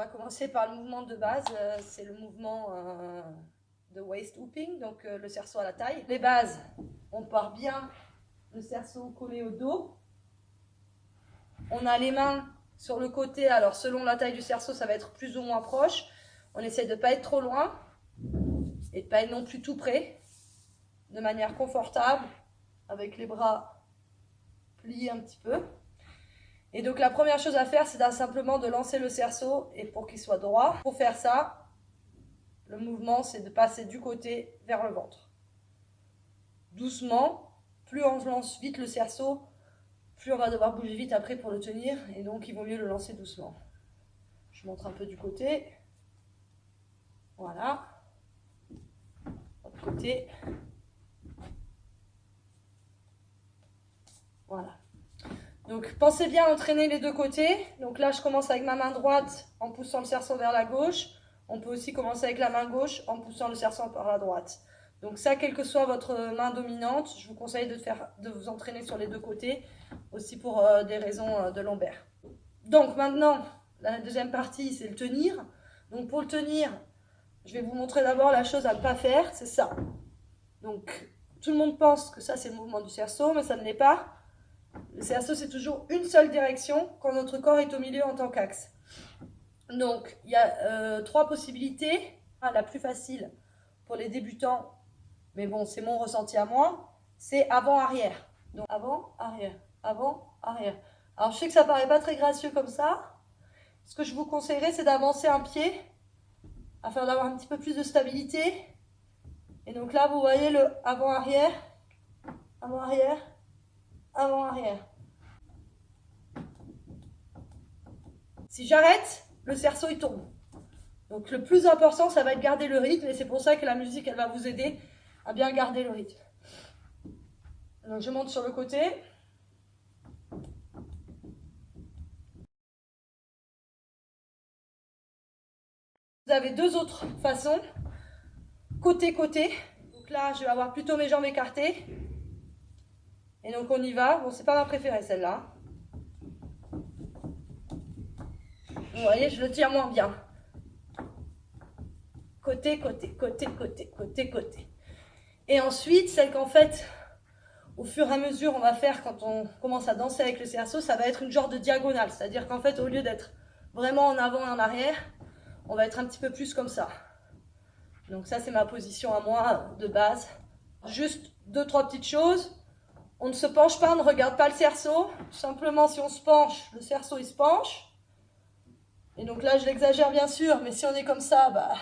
va commencer par le mouvement de base, c'est le mouvement de waist hooping, donc le cerceau à la taille. Les bases, on part bien, le cerceau collé au dos. On a les mains sur le côté, alors selon la taille du cerceau, ça va être plus ou moins proche. On essaie de ne pas être trop loin et de ne pas être non plus tout près, de manière confortable, avec les bras pliés un petit peu. Et donc la première chose à faire, c'est simplement de lancer le cerceau et pour qu'il soit droit. Pour faire ça, le mouvement, c'est de passer du côté vers le ventre. Doucement, plus on lance vite le cerceau, plus on va devoir bouger vite après pour le tenir. Et donc il vaut mieux le lancer doucement. Je montre un peu du côté. Voilà. Autre côté. Voilà. Donc pensez bien à entraîner les deux côtés. Donc là, je commence avec ma main droite en poussant le cerceau vers la gauche. On peut aussi commencer avec la main gauche en poussant le cerceau par la droite. Donc ça, quelle que soit votre main dominante, je vous conseille de vous entraîner sur les deux côtés, aussi pour des raisons de lombaire. Donc maintenant, la deuxième partie, c'est le tenir. Donc pour le tenir, je vais vous montrer d'abord la chose à ne pas faire, c'est ça. Donc tout le monde pense que ça, c'est le mouvement du cerceau, mais ça ne l'est pas. Le cerceau, c'est toujours une seule direction quand notre corps est au milieu en tant qu'axe. Donc, il y a 3 possibilités. La plus facile pour les débutants, mais bon, c'est mon ressenti à moi, c'est avant-arrière. Donc, avant-arrière, avant-arrière. Alors, je sais que ça paraît pas très gracieux comme ça. Ce que je vous conseillerais, c'est d'avancer un pied afin d'avoir un petit peu plus de stabilité. Et donc là, vous voyez le avant-arrière, avant-arrière, avant-arrière. Si j'arrête, le cerceau il tombe. Donc le plus important, ça va être garder le rythme et c'est pour ça que la musique, elle va vous aider à bien garder le rythme. Donc je monte sur le côté. Vous avez 2 autres façons. Côté-côté. Donc là, je vais avoir plutôt mes jambes écartées. Et donc on y va. Bon, c'est pas ma préférée celle-là. Vous voyez, je le tiens moins bien. Côté, côté, côté, côté, côté, côté. Et ensuite, celle qu'en fait, au fur et à mesure, on va faire quand on commence à danser avec le cerceau, ça va être une genre de diagonale. C'est-à-dire qu'en fait, au lieu d'être vraiment en avant et en arrière, on va être un petit peu plus comme ça. Donc ça, c'est ma position à moi de base. Juste 2-3 petites choses. On ne se penche pas, on ne regarde pas le cerceau. Simplement, si on se penche, le cerceau, il se penche. Et donc là, je l'exagère bien sûr, mais si on est comme ça, bah,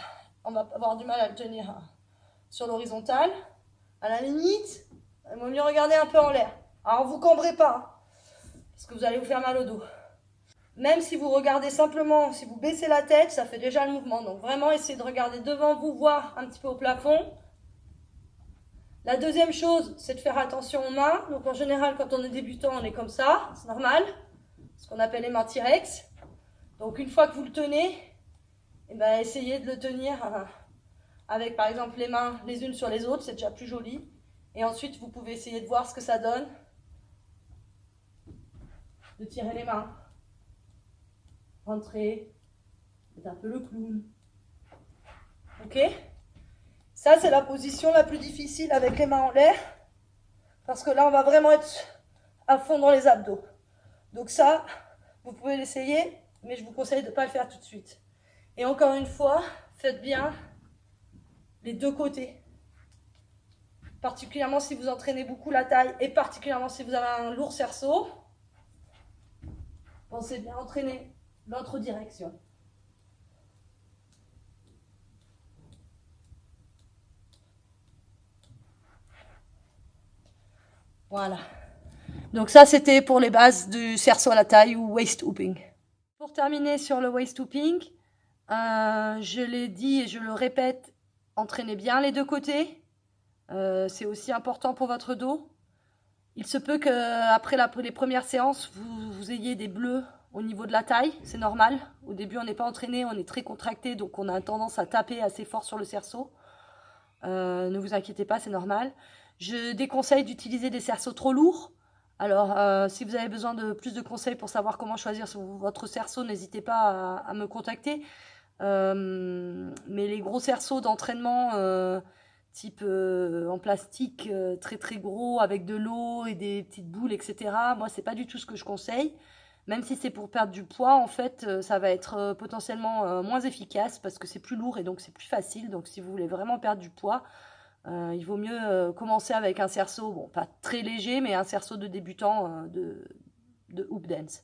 on va avoir du mal à le tenir sur l'horizontale. À la limite, il vaut mieux regarder un peu en l'air. Alors, vous cambrez pas, parce que vous allez vous faire mal au dos. Même si vous regardez simplement, si vous baissez la tête, ça fait déjà le mouvement. Donc vraiment, essayez de regarder devant vous, voir un petit peu au plafond. La deuxième chose, c'est de faire attention aux mains. Donc en général, quand on est débutant, on est comme ça, c'est normal. Ce qu'on appelle les mains T-Rex. Donc une fois que vous le tenez, eh ben, essayez de le tenir avec par exemple les mains les unes sur les autres, c'est déjà plus joli. Et ensuite, vous pouvez essayer de voir ce que ça donne. De tirer les mains. Rentrer. C'est un peu le clown. Ok? Ça, c'est la position la plus difficile avec les mains en l'air. Parce que là, on va vraiment être à fond dans les abdos. Donc ça, vous pouvez l'essayer, mais je vous conseille de ne pas le faire tout de suite. Et encore une fois, faites bien les deux côtés. Particulièrement si vous entraînez beaucoup la taille et particulièrement si vous avez un lourd cerceau. Pensez bien à entraîner l'autre direction. Voilà. Donc ça, c'était pour les bases du cerceau à la taille ou waist hooping. Pour terminer sur le waist hooping, je l'ai dit et je le répète, entraînez bien les deux côtés. C'est aussi important pour votre dos. Il se peut qu'après les premières séances, vous ayez des bleus au niveau de la taille. C'est normal. Au début, on n'est pas entraîné, on est très contracté, donc on a tendance à taper assez fort sur le cerceau. Ne vous inquiétez pas, c'est normal. Je déconseille d'utiliser des cerceaux trop lourds. Alors, si vous avez besoin de plus de conseils pour savoir comment choisir votre cerceau, n'hésitez pas à me contacter. Mais les gros cerceaux d'entraînement, type en plastique, très très gros, avec de l'eau et des petites boules, etc., moi, c'est pas du tout ce que je conseille. Même si c'est pour perdre du poids, en fait, ça va être potentiellement moins efficace parce que c'est plus lourd et donc c'est plus facile. Donc, si vous voulez vraiment perdre du poids, il vaut mieux commencer avec un cerceau, bon, pas très léger, mais un cerceau de débutant de hoop dance.